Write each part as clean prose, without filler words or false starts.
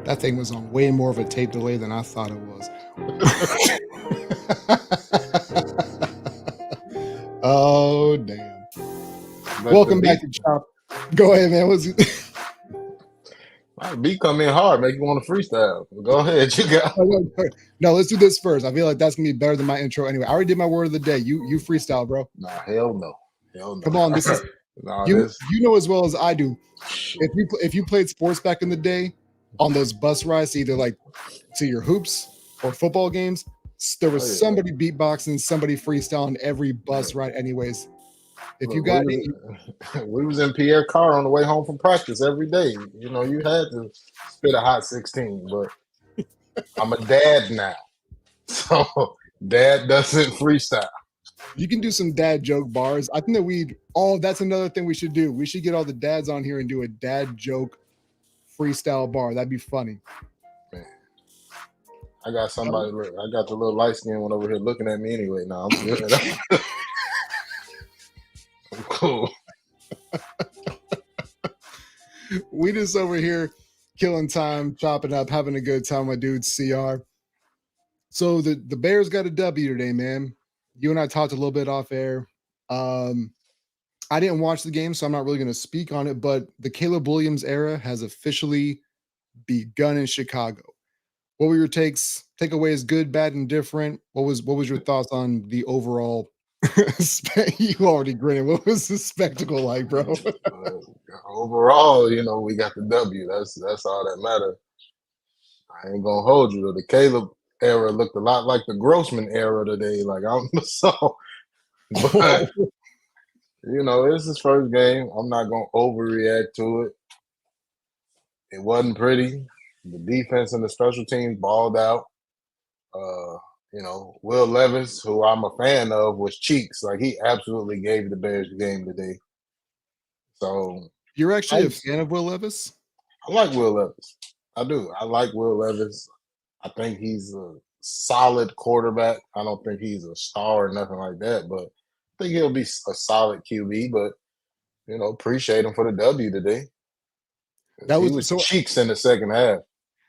That thing was on way more of a tape delay than I thought it was. Oh, damn. Welcome back to Chop. Go ahead, man. My beat come in hard, make you want to freestyle. Go ahead, you got. No, let's do this first. I feel like that's gonna be better than my intro anyway. I already did my word of the day. You freestyle, bro. Nah, hell no. Come on, this is you know as well as I do. If you played sports back in the day on those bus rides, either like to your hoops or football games, there was somebody beatboxing, somebody freestyling every bus ride. Anyways, if you got we was in Pierre car on the way home from practice every day. You know, you had to spit a hot 16, but I'm a dad now, so dad doesn't freestyle. You can do some dad joke bars. I think that that's another thing we should do. We should get all the dads on here and do a dad joke freestyle bar. That'd be funny. Man, I got somebody. I got the little light skinned one over here looking at me anyway. Now I'm good. I'm cool. We just over here killing time, chopping up, having a good time with dude CR. So the Bears got a W today, man. You and I talked a little bit off air. I didn't watch the game, so I'm not really going to speak on it, but the Caleb Williams era has officially begun in Chicago. What were your takeaways, good, bad, and different? What was your thoughts on the overall you already grinning. What was the spectacle like, bro? Overall, you know, we got the W. That's all that matters. I ain't gonna hold you. The Caleb era looked a lot like the Grossman era today. Like I'm so, but you know, it's his first game. I'm not gonna overreact to it. It wasn't pretty. The defense and the special teams balled out. You know, Will Levis, who I'm a fan of, was cheeks. Like he absolutely gave the Bears the game today. So you're actually a fan of Will Levis? I like Will Levis. I do. I like Will Levis. I think he's a solid quarterback. I don't think he's a star or nothing like that, but I think he'll be a solid QB. But you know, appreciate him for the W today. He was cheeks in the second half.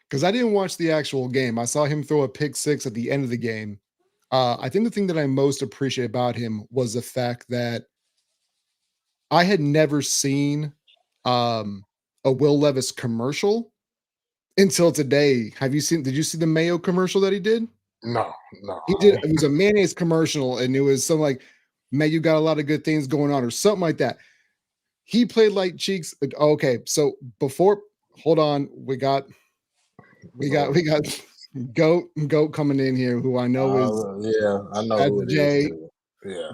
Because I didn't watch the actual game. I saw him throw a pick six at the end of the game. I think the thing that I most appreciate about him was the fact that I had never seen a Will Levis commercial until today. Did you see the Mayo commercial that he did? No. He did. It was a mayonnaise commercial, and it was something like, "Man, you got a lot of good things going on," or something like that. He played like cheeks. Okay, so hold on, we got Goat coming in here, who I know is I know who it Jay.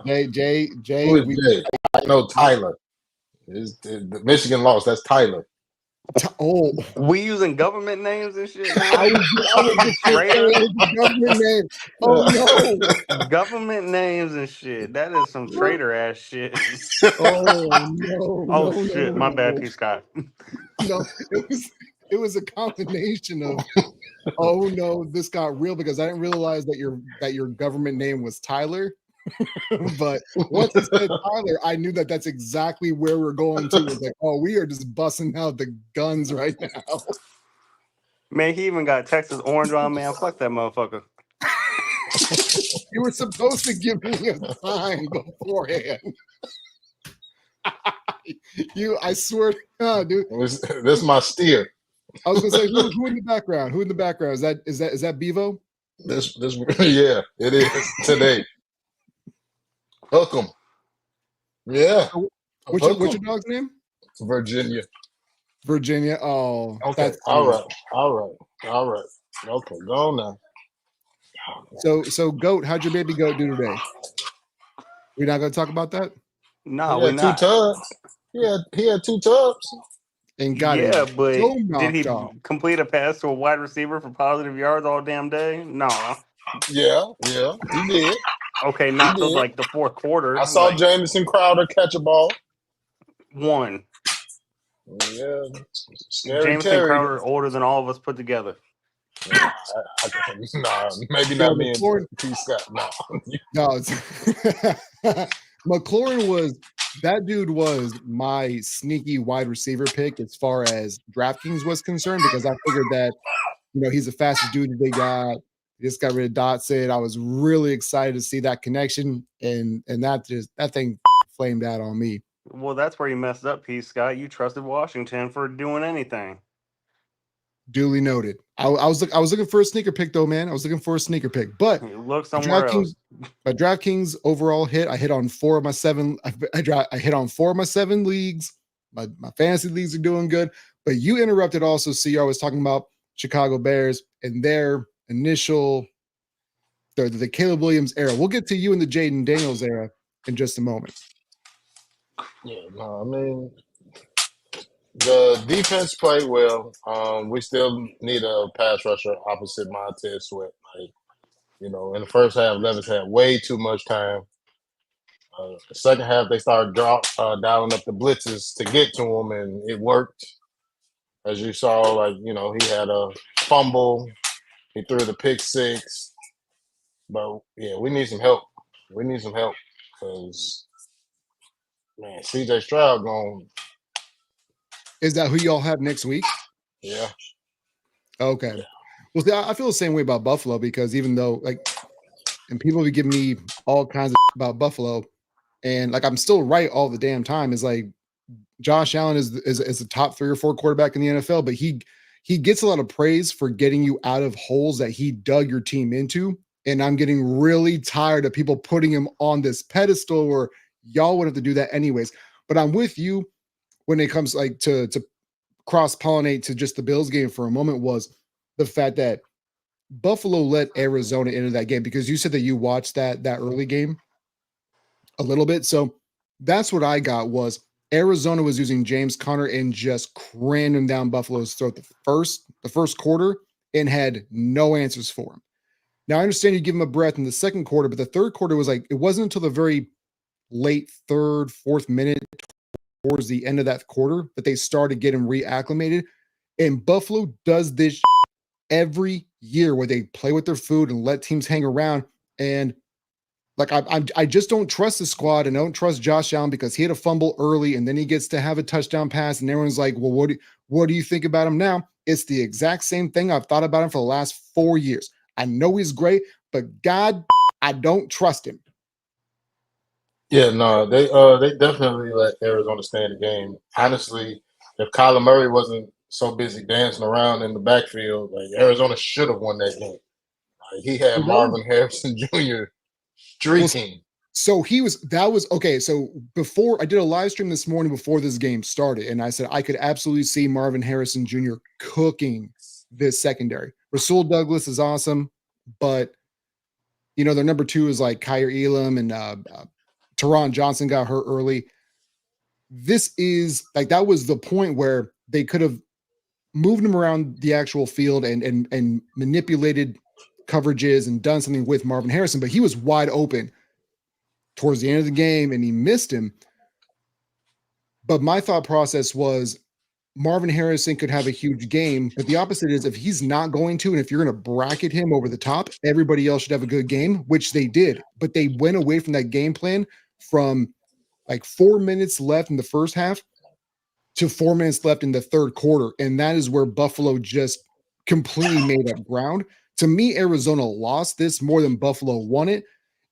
Yeah, Jay. Who is Jay? I know Tyler. The Michigan lost. That's Tyler. Oh, we using government names and shit. I was government name. Oh no, government names and shit. That is some traitor ass shit. Oh no! Oh shit! My bad, P. Scott. No, it was a combination of oh no, this got real, because I didn't realize that your government name was Tyler. But once it said Tyler, I knew that that's exactly where we're going to. It's like, oh, we are just busting out the guns right now. Man, he even got Texas orange on, man. Fuck that motherfucker. You were supposed to give me a sign beforehand. I swear to God, dude. This is my steer. I was gonna say, who in the background? Who in the background? Is that Bevo? This yeah, it is today. Hook 'em. Yeah. What's your dog's name? Virginia. Oh, okay. That's all right. Okay, go on now. So Goat, how'd your baby Goat do today? We're not gonna talk about that? No, we're not. 2 tubs. He had 2 tubs. And got it. Yeah, but did he complete a pass to a wide receiver for positive yards all damn day? No. Yeah, he did. Okay, not till like the fourth quarter. I saw Jamison Crowder catch a ball. One. Yeah. Jamison Crowder older than all of us put together. Nah, maybe not me and P. Scott. No. McLaurin that dude was my sneaky wide receiver pick as far as DraftKings was concerned, because I figured that he's the fastest dude that they got. Just got rid of Dotson. I was really excited to see that connection, and that thing flamed out on me. Well, that's where you messed up, P. Scott. You trusted Washington for doing anything. Duly noted. I was looking for a sneaker pick though, man. I was looking for a sneaker pick, but look somewhere else. My DraftKings overall hit. I hit on 4 of my 7. I hit on 4 of my 7 leagues. My fantasy leagues are doing good. But you interrupted also. CR was talking about Chicago Bears and their initial the Caleb Williams era. We'll get to you in the Jaden Daniels era in just a moment. Yeah, no, I mean, the defense played well. We still need a pass rusher opposite Montez Sweat. Like, in the first half, Levis had way too much time. The second half, they started dialing up the blitzes to get to him, and it worked. As you saw, like, he had a fumble. He threw the pick 6. But, yeah, we need some help. We need some help because, man, C.J. Stroud going. Is that who y'all have next week? Yeah. Okay. Well, see, I feel the same way about Buffalo because even though, and people be giving me all kinds of about Buffalo, and I'm still right all the damn time. Is like Josh Allen is a top 3 or 4 quarterback in the NFL, but he gets a lot of praise for getting you out of holes that he dug your team into. And I'm getting really tired of people putting him on this pedestal where y'all would have to do that anyways. But I'm with you when it comes to cross-pollinate to just the Bills game for a moment was the fact that Buffalo let Arizona into that game because you said that you watched that early game a little bit. So that's what I got was Arizona was using James Conner and just crammed him down Buffalo's throat the first quarter and had no answers for him. Now I understand you give him a breath in the second quarter, but the third quarter was it wasn't until the very late third, fourth minute towards the end of that quarter that they started getting reacclimated. And Buffalo does this every year where they play with their food and let teams hang around. And I just don't trust the squad and I don't trust Josh Allen because he had a fumble early and then he gets to have a touchdown pass and everyone's like, well, what do you think about him now? It's the exact same thing I've thought about him for the last 4 years. I know he's great, but God, I don't trust him. Yeah, no, they definitely let Arizona stay in the game. Honestly, if Kyler Murray wasn't so busy dancing around in the backfield, Arizona should have won that game. He had Marvin Harrison Jr. streaking. So okay. So before I did a live stream this morning before this game started, and I said I could absolutely see Marvin Harrison Jr. cooking this secondary. Rasul Douglas is awesome, but their number 2 is like Kyer Elam and Teron Johnson got hurt early. This is that was the point where they could have moved him around the actual field and manipulated coverages and done something with Marvin Harrison, but he was wide open towards the end of the game and he missed him. But my thought process was Marvin Harrison could have a huge game, but the opposite is if he's not going to, and if you're going to bracket him over the top, everybody else should have a good game, which they did. But they went away from that game plan from 4 minutes left in the first half to 4 minutes left in the third quarter. And that is where Buffalo just completely made up ground. To me, Arizona lost this more than Buffalo won it.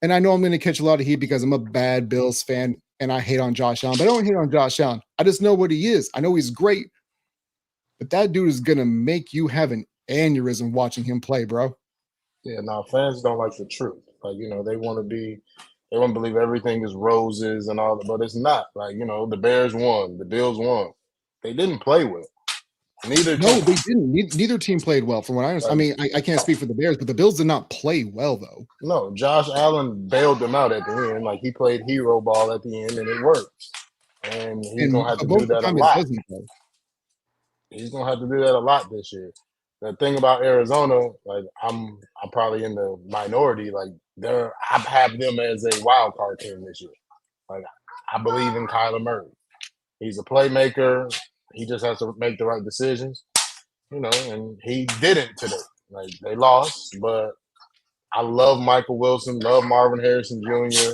And I know I'm going to catch a lot of heat because I'm a bad Bills fan and I hate on Josh Allen, but I don't hate on Josh Allen. I just know what he is. I know he's great, but that dude is going to make you have an aneurysm watching him play, bro. Yeah, no, fans don't like the truth. They want to believe everything is roses and all, but it's not. The Bears won, the Bills won. They didn't play well. They didn't. Neither team played well, from what I understand. I mean, I can't speak for the Bears, but the Bills did not play well, though. No, Josh Allen bailed them out at the end. He played hero ball at the end, and it worked. And he's gonna have to do that a lot. He's gonna have to do that a lot this year. The thing about Arizona, I'm probably in the minority. I have them as a wild card team this year. I believe in Kyler Murray. He's a playmaker. He just has to make the right decisions, and he didn't today. They lost, but I love Michael Wilson, love Marvin Harrison Jr.,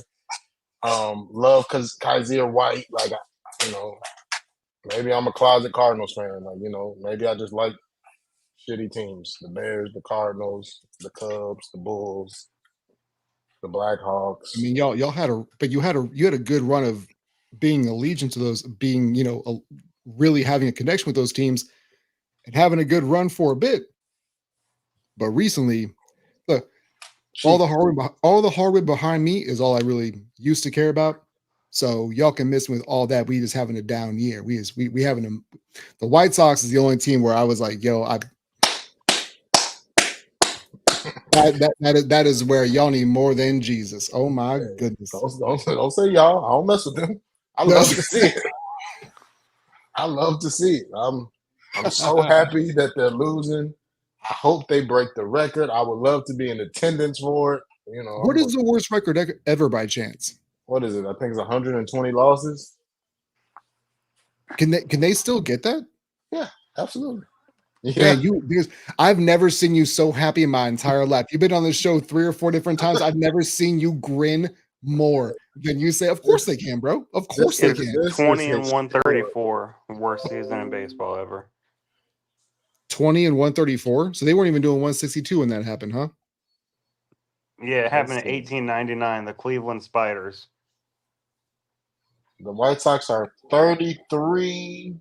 love Kaiser White. Maybe I'm a closet Cardinals fan. Maybe I just like shitty teams: the Bears, the Cardinals, the Cubs, the Bulls, the Blackhawks. I mean, y'all had you had a good run of being allegiant to those, being really having a connection with those teams and having a good run for a bit. But recently, look, all the hardware behind me is all I really used to care about. So y'all can miss me with all that. We just having a down year. We having the White Sox is the only team where I was like, yo, that is where y'all need more than Jesus. Oh my goodness. Don't say y'all. I don't mess with them. I love to see it. I love to see it. I'm so happy that they're losing. I hope they break the record. I would love to be in attendance for it. What is the worst record ever by chance? What is it? I think it's 120 losses. Can they still get that? Yeah, absolutely. Yeah, because I've never seen you so happy in my entire life. You've been on the show 3 or 4 different times. I've never seen you grin more than you say. Of course they can, bro. Of course they can. 20 and 134, worst season in baseball ever. 20 and 134. So they weren't even doing 162 when that happened, huh? Yeah, it happened in 1899. The Cleveland Spiders. The White Sox are 33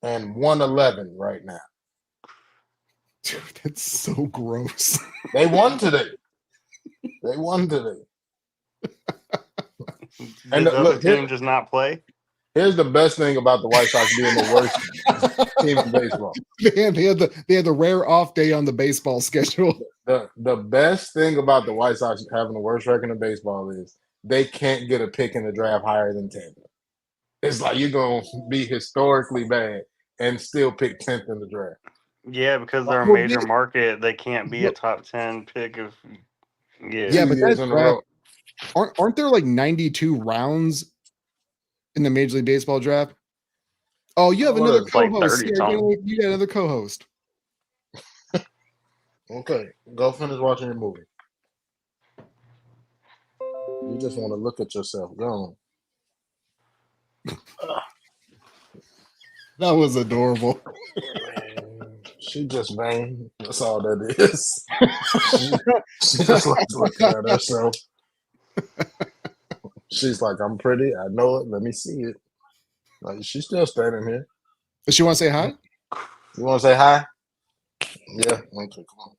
and 111 right now. Dude, that's so gross. They won today. And the other team does not play. Here's the best thing about the White Sox being the worst team in baseball. They had the rare off day on the baseball schedule. The best thing about the White Sox having the worst record in baseball is they can't get a pick in the draft higher than 10. It's like you're going to be historically bad and still pick 10th in the draft. Yeah, because they're a major market. They can't be a top 10 pick if but that's draft. Aren't there like 92 rounds in the Major League Baseball draft? Oh, you have another co-host. You got another co-host. Okay, go finish watching your movie. You just want to look at yourself. Go on. That was adorable. She just vain. That's all that is. she just likes looking at herself. She's like, I'm pretty. I know it. Let me see it. Like, she's still standing here. Does she want to say hi? You want to say hi? Yeah. Okay, come on.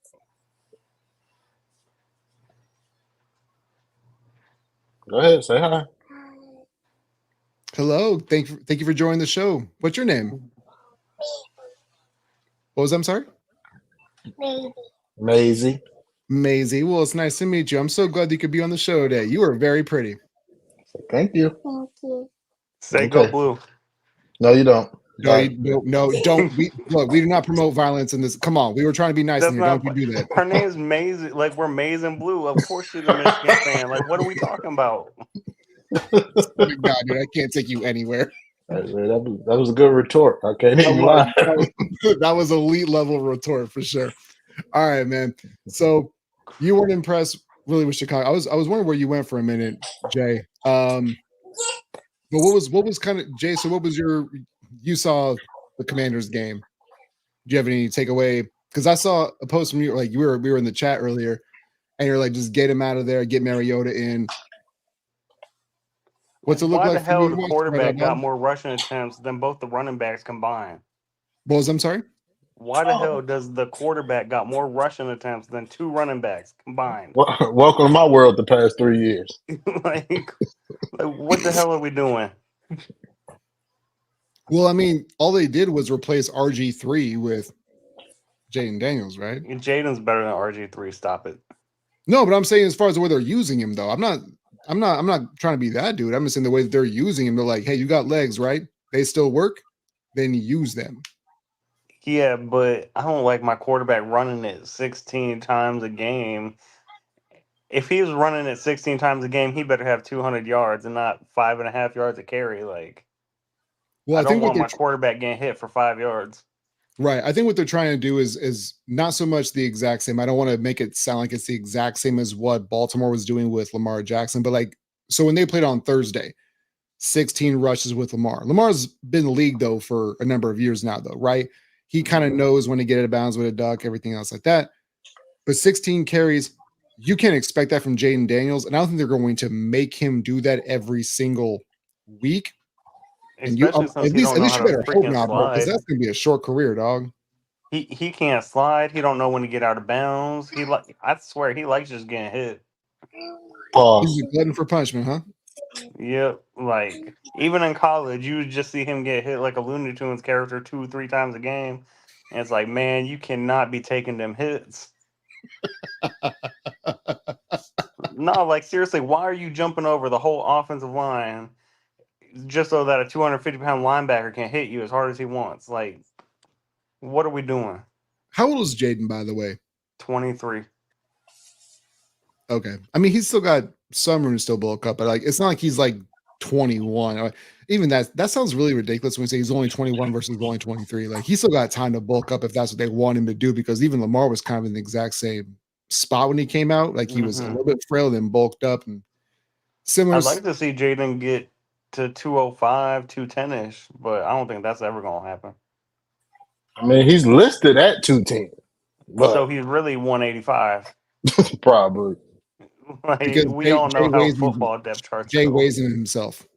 Go ahead. Say hi. Hello. Thank you for joining the show. What's your name? What was that? I'm sorry? Maisie. Maisie. Well, it's nice to meet you. I'm so glad you could be on the show today. You are very pretty. Thank you. Thank you. Say go blue. No, you don't. No, don't. We do not promote violence in this. Come on, we were trying to be nice in here. Don't you do that. Her name's Maisie. Like, we're Maize and Blue. Of course she's a Michigan fan. Like, what are we talking about? God, dude, I can't take you anywhere. That was a good retort. I can't even lie. That was elite level retort for sure. All right, man. So you weren't impressed really with Chicago. I was wondering where you went for a minute, Jay. But what was kind of Jay? So what was you saw the Commanders game? Do you have any takeaway? Because I saw a post from you, like we were in the chat earlier, and you're like, just get him out of there, get Mariota in. What's it look like? Why the hell the quarterback got more rushing attempts than both the running backs combined? I'm sorry? Why the hell does the quarterback got more rushing attempts than 2 running backs combined? Welcome to my world the past 3 years. like, what the hell are we doing? Well, I mean, all they did was replace RG3 with Jaden Daniels, right? Jaden's better than RG3. Stop it. No, but I'm saying as far as the way they're using him, though, I'm not trying to be that dude. I'm just saying the way that they're using him. They're like, hey, you got legs, right? They still work. Then use them. Yeah, but I don't like my quarterback running it 16 times a game. If he was running it 16 times a game, he better have 200 yards and not 5.5 yards a carry. Like, well, I don't want my quarterback getting hit for 5 yards. Right. I think what they're trying to do is not so much the exact same. I don't want to make it sound like it's the exact same as what Baltimore was doing with Lamar Jackson. But like, so when they played on Thursday, 16 rushes with Lamar. Lamar's been in the league, though, for a number of years now, though, right? He kind of knows when to get out of bounds with a duck, everything else like that. But 16 carries, you can't expect that from Jaden Daniels. And I don't think they're going to make him do that every single week. And you Especially since at he don't know least how you to better hope freaking not, bro, because slide. that's gonna be a short career, dog. He can't slide. He don't know when to get out of bounds. I swear he likes just getting hit. Pause. He's a glutton for punishment, huh? Yep. Like even in college, you would just see him get hit like a Looney Tunes character 2-3 times a game. And it's like, man, you cannot be taking them hits. No, like seriously, why are you jumping over the whole offensive line just so that a 250-pound linebacker can hit you as hard as he wants? Like, what are we doing? How old is Jaden, by the way? 23. Okay. I mean, he's still got some room to still bulk up, but like it's not like he's like 21. Even that sounds really ridiculous when we say he's only 21 versus only 23. Like he's still got time to bulk up if that's what they want him to do, because even Lamar was kind of in the exact same spot when he came out. Like he was a little bit frail, then bulked up and similar. I'd like to see Jaden get to 205, 210-ish, but I don't think that's ever going to happen. I mean, he's listed at 210, but So he's really 185. probably. Like, Because we all know how football depth charts Jay go. weighs him himself.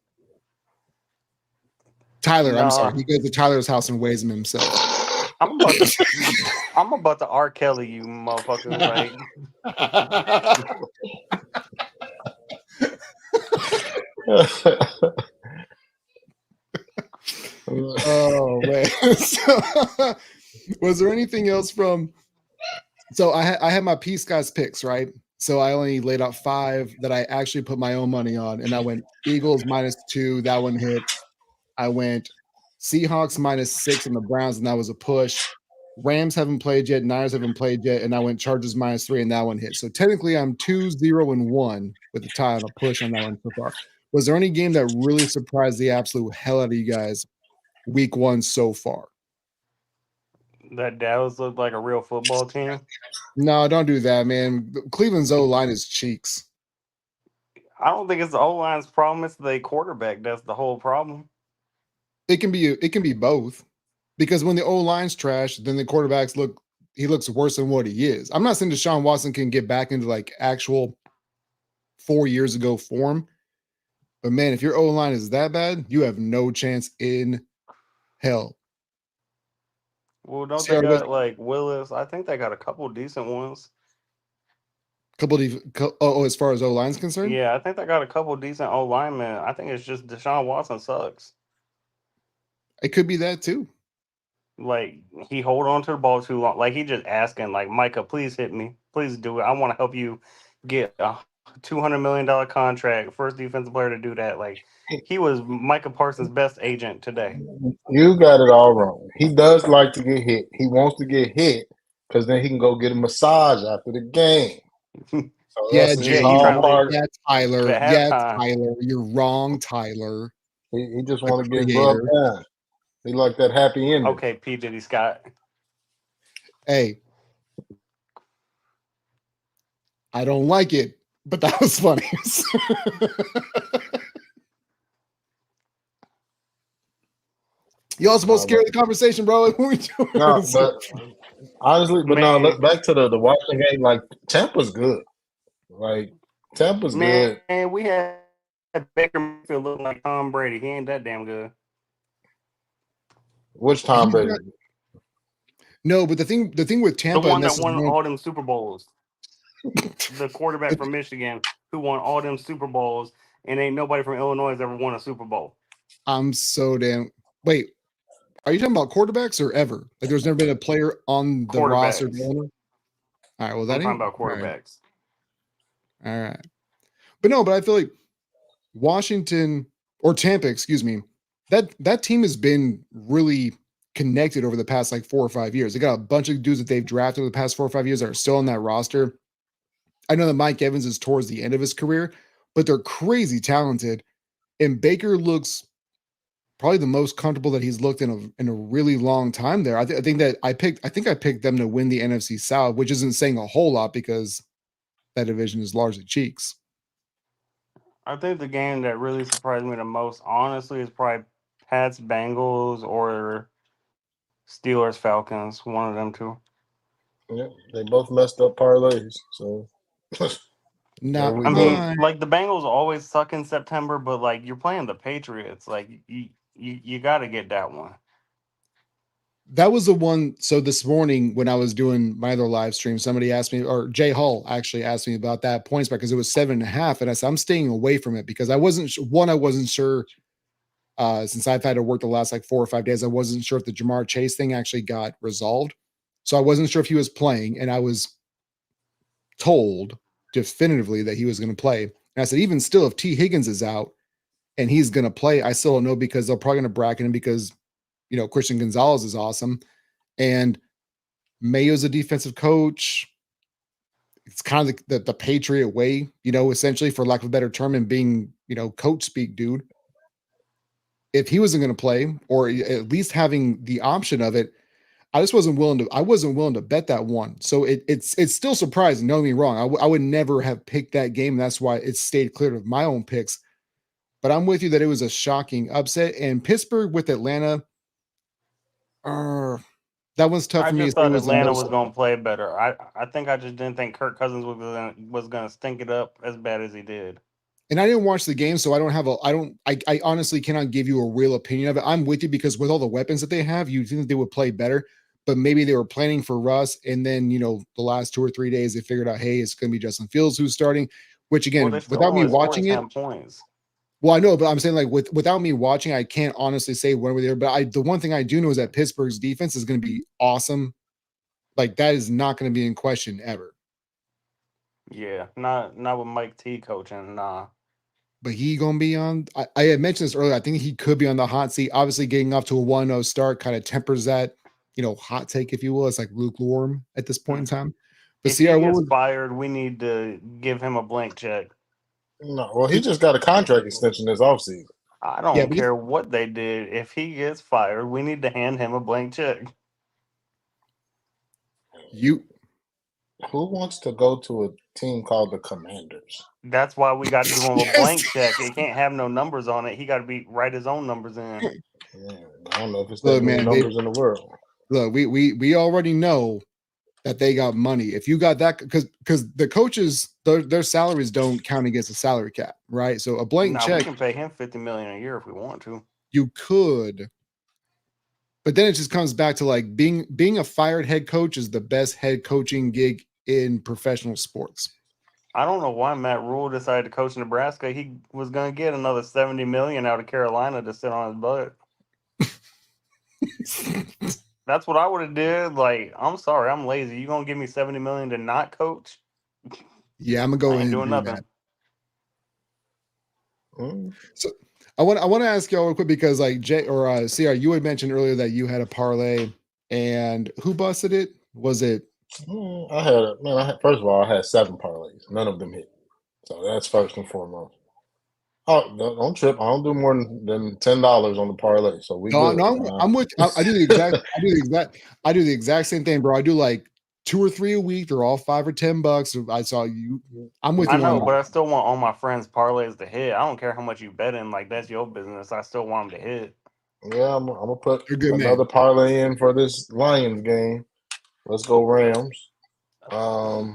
Tyler, I'm sorry. Nah. He goes to Tyler's house and weighs him himself. I'm about to R. Kelly you motherfuckers. Like, oh man. So, was there anything else from? So I had my Peace Guys picks, right? So I only laid out 5 that I actually put my own money on, and I went Eagles -2. That one hit. I went Seahawks -6 on the Browns, and that was a push. Rams haven't played yet. Niners haven't played yet, and I went Chargers -3, and that one hit. So technically, I'm 2-0-1 with a tie on a push on that one so far. Was there any game that really surprised the absolute hell out of you guys week 1 so far? that Dallas looked like a real football team. No, don't do that, man. Cleveland's O-line is cheeks. I don't think it's the O-line's problem. It's the quarterback. That's the whole problem. It can be both, because when the O-line's trash, then the quarterbacks looks worse than what he is. I'm not saying Deshaun Watson can get back into like actual 4 years ago form, but man, if your O-line is that bad, you have no chance in hell. Well, don't they got like Willis? I think they got a couple decent ones. As far as O-line's concerned? Yeah, I think they got a couple decent O-linemen. I think it's just Deshaun Watson sucks. It could be that too. Like, he hold on to the ball too long. Like, he just asking, like, Micah, please hit me. Please do it. I want to help you get a $200 million contract. First defensive player to do that. Like, he was Micah Parsons' best agent today. You got it all wrong. He does like to get hit. He wants to get hit because then he can go get a massage after the game. So Yeah, Tyler. Yeah, Tyler. You're wrong, Tyler. He just want to get rubbed down. He like that happy ending. Okay, P. Diddy Scott. Hey, I don't like it, but that was funny. Y'all supposed to carry the conversation, bro. What we doing? No, but honestly, back to the Washington game. Like Tampa's good. Like Tampa's good. Man, we had Baker Mayfield looking like Tom Brady. He ain't that damn good. Which Tom Brady? No, but the thing with Tampa, the one that won all them Super Bowls, the quarterback from Michigan who won all them Super Bowls, and ain't nobody from Illinois has ever won a Super Bowl. I'm so damn. Wait, are you talking about quarterbacks or ever? Like, there's never been a player on the roster. All right, well, I'm talking about quarterbacks. All right, but I feel like Washington or Tampa, excuse me, that team has been really connected over the past like 4 or 5 years. They got a bunch of dudes that they've drafted over the past 4 or 5 years that are still on that roster. I know that Mike Evans is towards the end of his career, but they're crazy talented. And Baker looks probably the most comfortable that he's looked in a really long time there. I think I picked them to win the NFC South, which isn't saying a whole lot because that division is largely cheeks. I think the game that really surprised me the most, honestly, is probably Pats Bengals or Steelers, Falcons, one of them two. Yeah, they both messed up parlays. So there Not we I go. mean, mine. like the Bengals always suck in September, but like you're playing the Patriots, like you got to get that one. That was the one. So this morning when I was doing my other live stream, somebody asked me, or Jay Hull actually asked me about that points back because it was 7.5. And I said, I'm staying away from it because I wasn't sure. Since I've had to work the last like 4 or 5 days, I wasn't sure if the Jamar Chase thing actually got resolved. So I wasn't sure if he was playing, and I was told definitively that he was going to play. And I said, even still, if T. Higgins is out and he's going to play, I still don't know because they're probably going to bracket him because, Christian Gonzalez is awesome. And Mayo's a defensive coach. It's kind of the Patriot way, essentially, for lack of a better term, and being, coach speak, dude. If he wasn't going to play, or at least having the option of it, I wasn't willing to bet that one. So it's still surprising. Don't get me wrong. I would never have picked that game. That's why it stayed clear of my own picks. But I'm with you that it was a shocking upset. And Pittsburgh with Atlanta, that one's tough I for me to just say thought was the Atlanta most. was going to play better. I think I just didn't think Kirk Cousins was going to stink it up as bad as he did. And I didn't watch the game, so I honestly cannot give you a real opinion of it. I'm with you because with all the weapons that they have, you think they would play better, but maybe they were planning for Russ. And then, the last 2 or 3 days they figured out, hey, it's going to be Justin Fields who's starting, which Well, again, they still without me only scored watching it, 10 points. well, I know, but I'm saying like without me watching, I can't honestly say one way or the other. But the one thing I do know is that Pittsburgh's defense is going to be awesome. Like that is not going to be in question ever. Yeah, not with Mike T coaching. Nah. But he gonna be on. I had mentioned this earlier. I think he could be on the hot seat. Obviously, getting off to a 1-0 start kind of tempers that, hot take, if you will. It's like lukewarm at this point in time. But If he Sierra, gets fired, we need to give him a blank check. No, well, he just got a contract extension this offseason. I don't care what they did. If he gets fired, we need to hand him a blank check. Who wants to go to a team called the Commanders? That's why we got to give him a blank check. It can't have no numbers on it. He got to write his own numbers in. Yeah, I don't know if it's the numbers in the world. Look, we already know that they got money. If you got that, because the coaches, their salaries don't count against the salary cap, right? So a blank check, we can pay him $50 million a year if we want to. You could, but then it just comes back to like being a fired head coach is the best head coaching gig in professional sports. I don't know why Matt Rule decided to coach Nebraska. He was going to get another $70 million out of Carolina to sit on his butt. That's what I would have did. Like, I'm sorry, I'm lazy. You gonna give me $70 million to not coach? Yeah, I'm gonna go in and do nothing. That. So I want to ask y'all real quick because like Jay or CR, you had mentioned earlier that you had a parlay, and who busted it? Was it? First of all, I had 7 parlays. None of them hit. So that's first and foremost. Oh, don't trip. I don't do more than $10 on the parlay. So we good. No, I'm with. I do the exact same thing, bro. I do like 2 or 3 a week. They're all $5 or $10. I saw you. I'm with you. I know, but I still want all my friends' parlays to hit. I don't care how much you bet in. Like that's your business. I still want them to hit. Yeah, I'm gonna put another parlay in for this Lions game. Let's go Rams. Oh,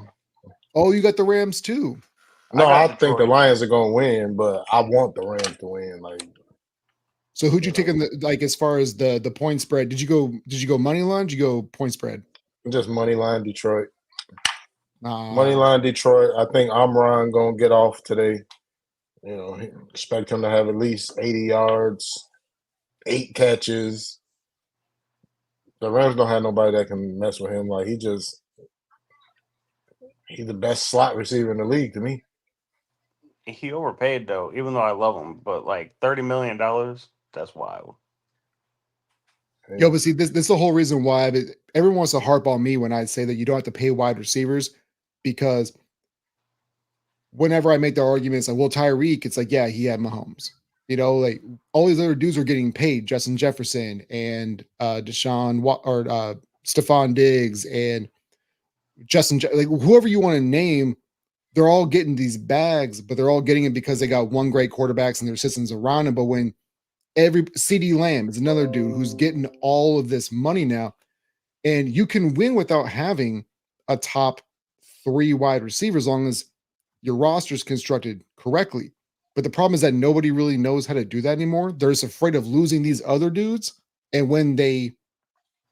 you got the Rams too. No, I think the Lions are gonna win, but I want the Rams to win. Like, so who'd you take in as far as the point spread? Did you go money line? Did you go point spread? Just money line Detroit. Money line Detroit. I think Amron gonna get off today. Expect him to have at least 80 yards, 8 catches. The Rams don't have nobody that can mess with him. Like he's the best slot receiver in the league to me. He overpaid though, even though I love him. But like $30 million, that's wild. Yo, but see, this is the whole reason why everyone wants to harp on me when I say that you don't have to pay wide receivers, because whenever I make the arguments like, well, Tyreek, it's like, yeah, he had Mahomes. Like all these other dudes are getting paid. Justin Jefferson and Stephon Diggs and Justin, like whoever you want to name, they're all getting these bags, but they're all getting it because they got one great quarterbacks and their systems around them. But when CD Lamb is another dude who's getting all of this money now. And you can win without having a top 3 wide receiver as long as your roster is constructed correctly. But the problem is that nobody really knows how to do that anymore. They're just afraid of losing these other dudes. And when they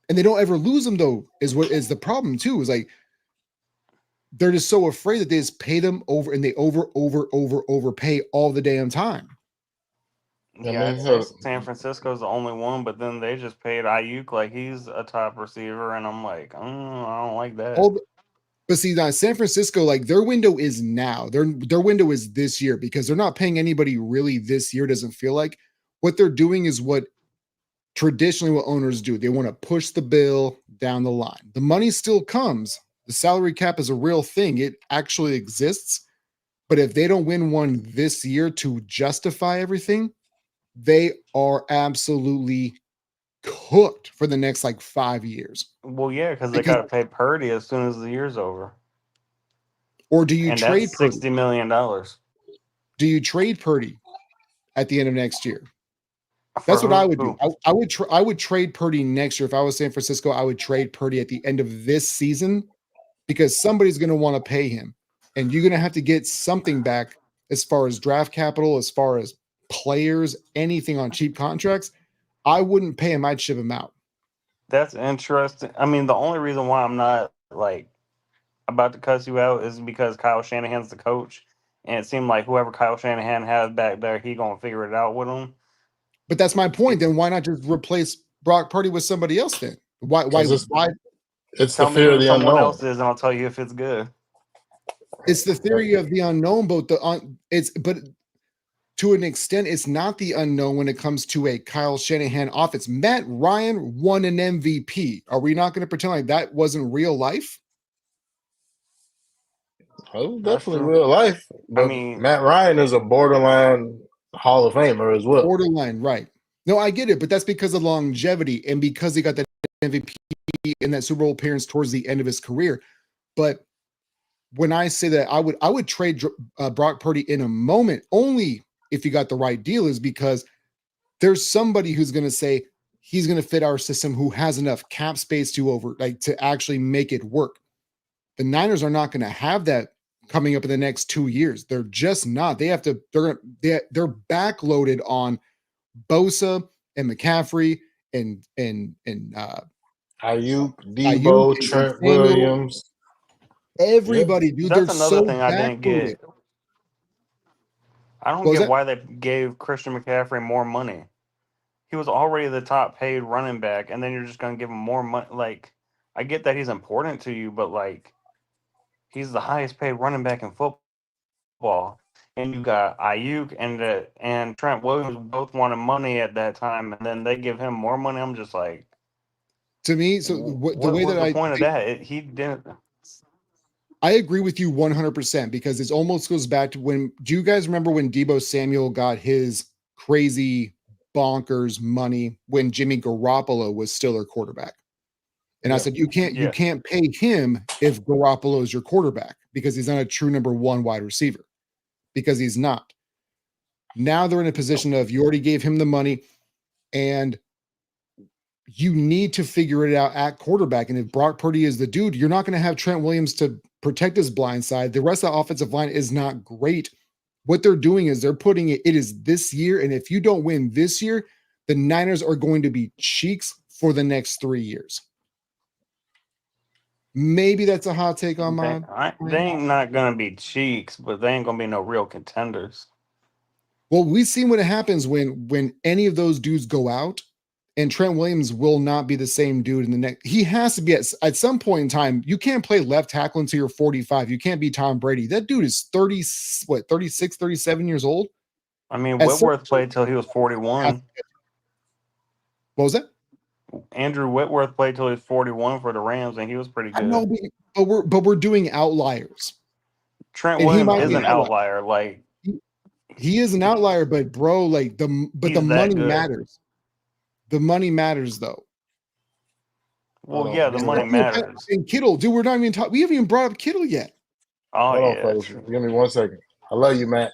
don't ever lose them, though, is what is the problem too. Is like they're just so afraid that they just pay them over and they overpay all the damn time. Yeah, I'd say San Francisco's the only one, but then they just paid Ayuk like he's a top receiver, and I'm like, I don't like that. But see, now San Francisco, like their window is now. Their window is this year because they're not paying anybody really this year. Doesn't feel like what they're doing is what traditionally what owners do. They want to push the bill down the line. The money still comes. The salary cap is a real thing. It actually exists. But if they don't win one this year to justify everything, they are absolutely cooked for the next like 5 years. Well, yeah, because they got to pay Purdy as soon as the year's over. Or do you and trade that's $60 million? Do you trade Purdy at the end of next year? That's what I would do. I would trade Purdy next year. If I was San Francisco, I would trade Purdy at the end of this season because somebody's going to want to pay him. And you're going to have to get something back as far as draft capital, as far as players, anything on cheap contracts. I wouldn't pay him. I'd ship him out. That's interesting. I mean, the only reason why I'm not like about to cuss you out is because Kyle Shanahan's the coach. And it seemed like whoever Kyle Shanahan has back there, he going to figure it out with him. But that's my point. Then why not just replace Brock Purdy with somebody else then? Why? It's the fear of the unknown. Else is, and I'll tell you if it's good. It's the theory of the unknown, but but to an extent, it's not the unknown when it comes to a Kyle Shanahan offense. Matt Ryan won an MVP. Are we not going to pretend like that wasn't real life? Oh, definitely real life. But I mean, Matt Ryan is a borderline Hall of Famer as well. Borderline, right. No, I get it, but that's because of longevity and because he got that MVP in that Super Bowl appearance towards the end of his career. But when I say that I would trade Brock Purdy in a moment only if you got the right deal is because there's somebody who's going to say he's going to fit our system who has enough cap space to actually make it work. The Niners are not going to have that coming up in the next 2 years. They're just not. They're backloaded on Bosa and McCaffrey and Ayuk, Debo, Trent Williams. Everybody, dude. That's another thing I didn't get. I don't get why they gave Christian McCaffrey more money. He was already the top paid running back, and then you're just going to give him more money. Like, I get that he's important to you, but like, he's the highest paid running back in football. And you got Ayuk and Trent Williams both wanted money at that time, and then they give him more money. I'm just like, to me, so the point of that? He didn't. I agree with you 100% because it almost goes back to do you guys remember when Deebo Samuel got his crazy bonkers money when Jimmy Garoppolo was still their quarterback? And I said, you can't pay him if Garoppolo is your quarterback because he's not a true number one wide receiver because he's not. Now they're in a position of you already gave him the money and you need to figure it out at quarterback. And if Brock Purdy is the dude, you're not going to have Trent Williams to protect his blind side. The rest of the offensive line is not great. What they're doing is they're putting it is this year. And if you don't win this year, the Niners are going to be cheeks for the next 3 years. Maybe that's a hot take on mine. They ain't not going to be cheeks, but they ain't going to be no real contenders. Well, we've seen what happens when any of those dudes go out. And Trent Williams will not be the same dude in the next. He has to be at some point in time. You can't play left tackle until you're 45. You can't be Tom Brady. That dude is 36, 37 years old. I mean, Whitworth played till he was 41. What was that? Andrew Whitworth played till he was 41 for the Rams, and he was pretty good. I know, but we're doing outliers. Trent Williams is an outlier. Like he is an outlier, but bro, like the money matters. The money matters, though. Well, yeah, the money matters. And Kittle, dude, we're not even talking. We haven't even brought up Kittle yet. Oh, Hold on, folks. Give me 1 second. I love you, Mac.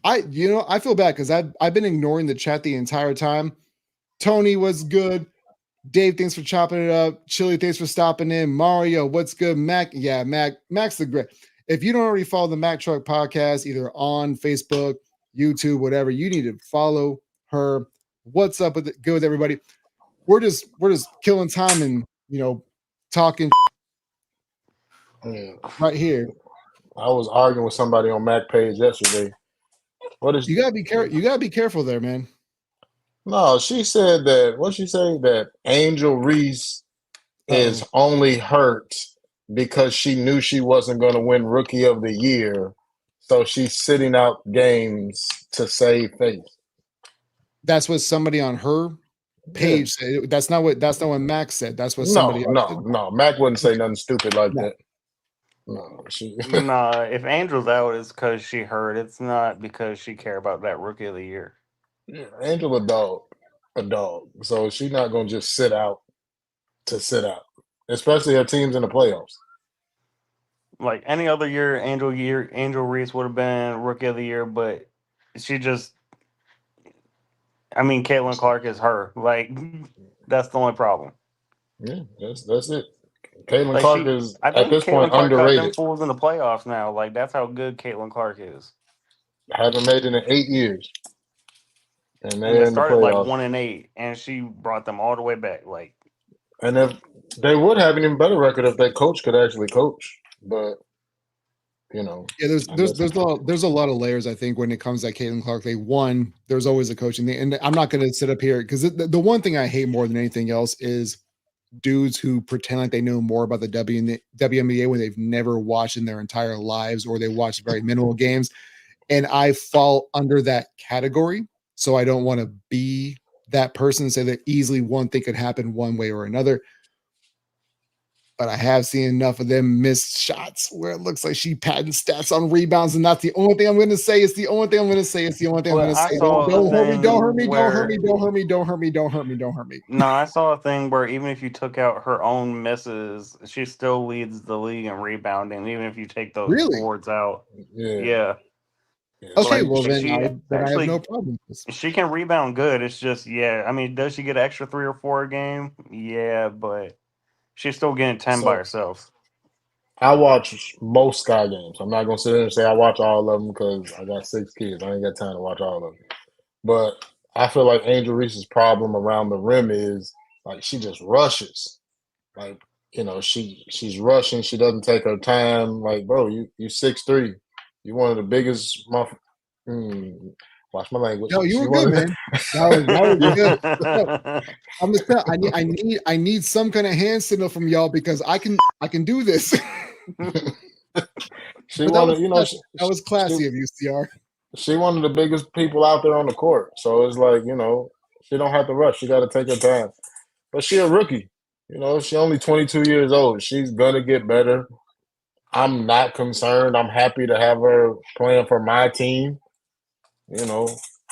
I feel bad because I've been ignoring the chat the entire time. Tony, what's good? Dave, thanks for chopping it up. Chili, thanks for stopping in. Mario, what's good? Mac, yeah, Mac's the great. If you don't already follow the Mac Truck Podcast, either on Facebook, YouTube, whatever, you need to follow her. What's up with it? Good with everybody. We're just killing time and talking Yeah. right here. I was arguing with somebody on Mac page yesterday. What is You gotta be careful. You gotta be careful there, man. No, she said that what she say that Angel Reese is only hurt because she knew she wasn't going to win Rookie of the Year, so she's sitting out games to save face. That's what somebody on her page said. That's not what Max said. That's what somebody else said. No. Mac wouldn't say nothing stupid like that. No, Nah, if Angel's out, it's because she hurt. It's not because she care about that Rookie of the Year. Yeah, Angel a dog. So she's not gonna just sit out to sit out, especially her teams in the playoffs. Like any other year, Angel Reese would have been Rookie of the Year, but she just. I mean, Caitlin Clark is her. Like, that's the only problem. Yeah, that's it. Caitlin Like Clark is I think at this Caitlin point Clark got them underrated. fools in the playoffs now. Like, that's how good Caitlin Clark is. Haven't made it in 8 years, and And they're they in the started like playoffs. 1-8, and she brought them all the way back. Like, And if they would have an even better record if their coach could actually coach, but yeah, there's a lot of layers. I think when it comes to Caitlin Clark, there's always a coaching thing, and I'm not going to sit up here because the one thing I hate more than anything else is dudes who pretend like they know more about the WNBA when they've never watched in their entire lives or they watch very minimal games. And I fall under that category. So I don't want to be that person and say that easily one thing could happen one way or another. But I have seen enough of them missed shots where it looks like she padding stats on rebounds, and that's the only thing I'm going to say. It's the only thing I'm going to say. It's the only thing I'm going to say. Don't hurt me. Don't hurt me. Don't hurt me. Don't hurt me. Don't hurt me. Don't hurt me. Don't hurt me. No, I saw a thing where even if you took out her own misses, she still leads the league in rebounding, even if you take those boards out. Yeah. Okay, well then I have no problem. She can rebound good. It's just I mean, does she get an extra 3 or 4 a game? Yeah, but she's still getting 10 by herself. I watch most Sky games. I'm not gonna sit there and say I watch all of them because I got 6 kids. I ain't got time to watch all of them. But I feel like Angel Reese's problem around the rim is like she just rushes. Like, she's rushing. She doesn't take her time. Like, bro, you 6'3". You one of the biggest. Watch my language. No, you were good, man. That was good. I'm just telling. I need some kind of hand signal from y'all because I can do this. That was classy of you, CR. She one of the biggest people out there on the court, so it's like she don't have to rush. She got to take her time. But she a rookie. She only 22 years old. She's gonna get better. I'm not concerned. I'm happy to have her playing for my team.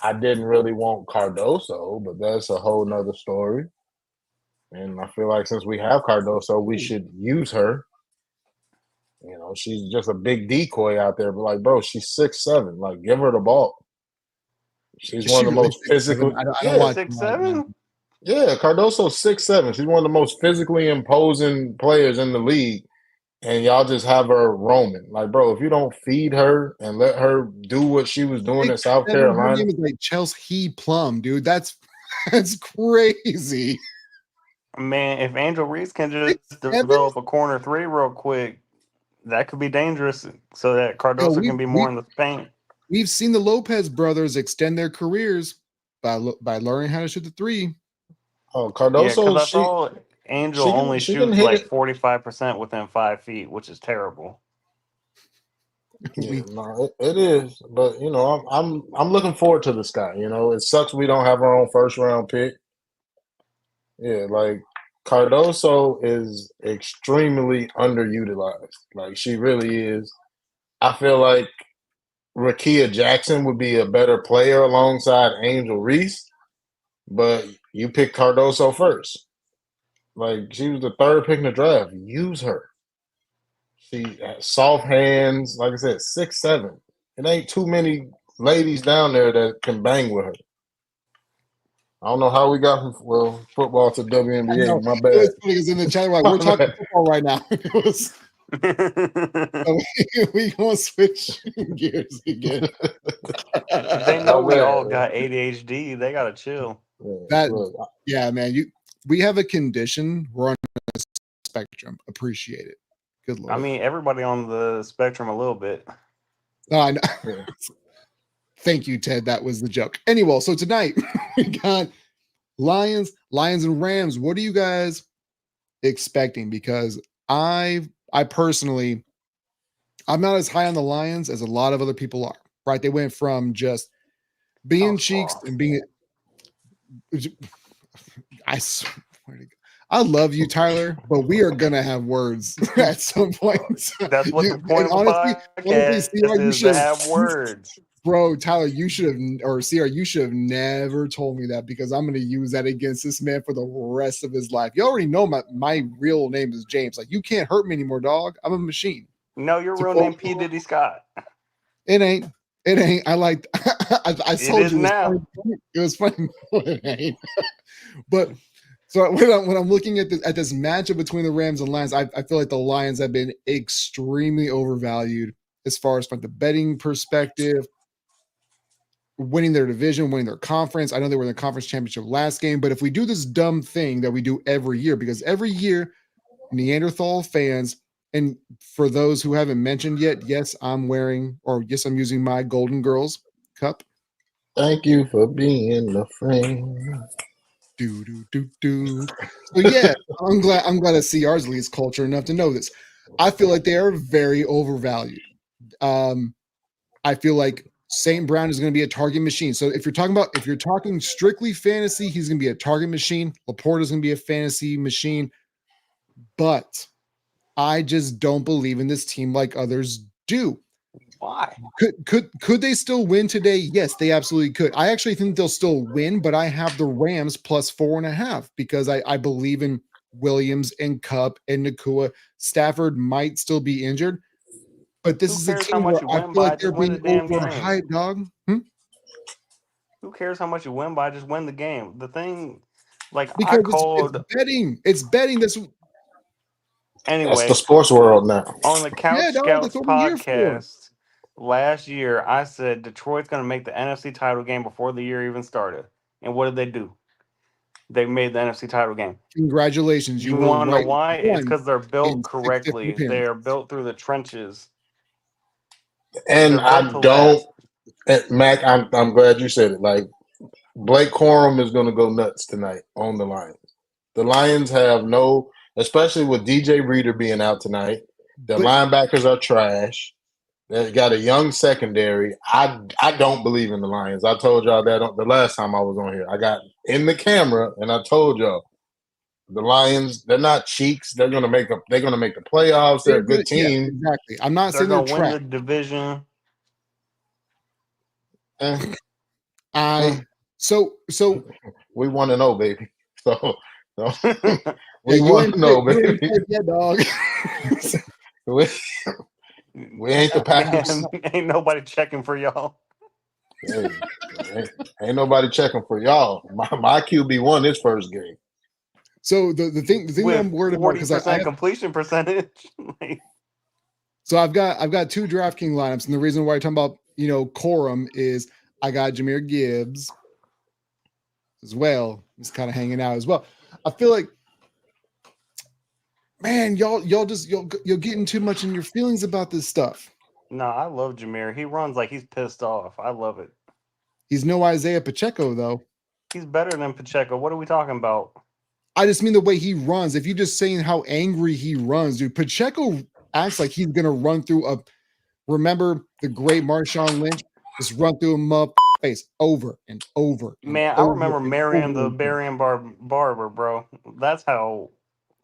I didn't really want Cardoso, but that's a whole nother story. And I feel like since we have Cardoso, we should use her. She's just a big decoy out there. But like, bro, she's 6'7". Like, give her the ball. She's one of the most physically. I don't watch 6'7". Yeah, Cardoso's 6'7". She's one of the most physically imposing players in the league. And y'all just have her roaming. Like, bro, if you don't feed her and let her do what she was doing in South Carolina. Her name is like Chelsea Plum, dude. That's crazy. Man, if Angel Reese can just develop a corner 3 real quick, that could be dangerous so that Cardoso can be more in the paint. We've seen the Lopez brothers extend their careers by learning how to shoot the 3. Oh, Cardoso, Angel only shoots like 45% within 5 feet, which is terrible. Yeah, no, it is. But I'm looking forward to this guy. It sucks we don't have our own first round pick. Yeah, like Cardoso is extremely underutilized. Like she really is. I feel like Rakia Jackson would be a better player alongside Angel Reese, but you picked Cardoso first. Like, she was the 3rd pick in the draft. Use her. She has soft hands. Like I said, 6'7". It ain't too many ladies down there that can bang with her. I don't know how we got from football to I WNBA. know. My It bad. was funny because in the chat, like, we're talking football right now. It was, so we gonna switch gears again. They know we bad, all man. got ADHD. They gotta chill. That Look, yeah, man. We have a condition. We're on a spectrum. Appreciate it. Good lord. I mean, everybody on the spectrum a little bit. No, I know. Yeah. Thank you, Ted. That was the joke. Anyway, so tonight we got Lions and Rams. What are you guys expecting? Because I personally, I'm not as high on the Lions as a lot of other people are. Right? They went from just being cheeks and being. I swear to God. I love you, Tyler, but we are gonna have words at some point. That's what the point of a honestly, podcast CR, you is should to have words. Bro, Tyler, you should have, or CR, you should have never told me that because I'm gonna use that against this man for the rest of his life. You already know my real name is James. Like, you can't hurt me anymore, dog. I'm a machine. No, your real name P. Diddy Scott. It ain't. It ain't. I like. I told is you. now. It was funny. It ain't. But so when I'm looking at this matchup between the Rams and Lions, I feel like the Lions have been extremely overvalued as far as from the betting perspective, winning their division, winning their conference. I know they were in the conference championship last game, but if we do this dumb thing that we do every year, because every year Neanderthal fans, and for those who haven't mentioned yet, yes, I'm using my Golden Girls cup. Thank you for being a friend. So yeah, I'm glad that CR's leads culture enough to know this. I feel like they are very overvalued. I feel like St. Brown is going to be a target machine. So if you're talking strictly fantasy, he's going to be a target machine. Laporta is going to be a fantasy machine. But I just don't believe in this team like others do. Why? Could they still win today? Yes, they absolutely could. I actually think they'll still win, but I have the Rams plus 4.5 because I believe in Williams and Kupp and Nakua. Stafford might still be injured, but this is a team where I feel like they're being overhyped, dog. Who cares how much you win by? Just win the game. The thing, like, because it's betting. It's betting. Anyway, that's the sports world now. On the Couch Scouts podcast last year, I said Detroit's going to make the NFC title game before the year even started. And what did they do? They made the NFC title game. Congratulations. You want to know why? It's because they're built correctly. They are built through the trenches. And I don't, Mac, I'm glad you said it. Like, Blake Corum is going to go nuts tonight on the Lions. The Lions have no, especially with DJ Reader being out tonight, the linebackers are trash. They got a young secondary. I don't believe in the Lions. I told y'all that the last time I was on here. I got in the camera and I told y'all the Lions, they're not cheeks. They're gonna make the playoffs. They're a good team. Yeah, exactly. I'm not saying they're gonna win the division. So we want to know, baby. So we want to know, baby. Yeah, dog. We ain't the Packers. Ain't nobody checking for y'all. Ain't nobody checking for y'all. My QB won his first game. So the thing that I'm worried about because I have completion percentage. So I've got two DraftKings lineups, and the reason why I'm talking about Corum is I got Jahmyr Gibbs as well. He's kind of hanging out as well. I feel like, man, y'all you're getting too much in your feelings about this stuff. No, I love Jahmyr. He runs like he's pissed off. I love it. He's no Isaiah Pacheco though. He's better than Pacheco. What are we talking about? I just mean the way he runs. If you're just saying how angry he runs, dude, Pacheco acts like he's gonna run through a. Remember the great Marshawn Lynch? Just run through him up face over and over. Man, I remember Marion the Barian Barber, bro. That's how.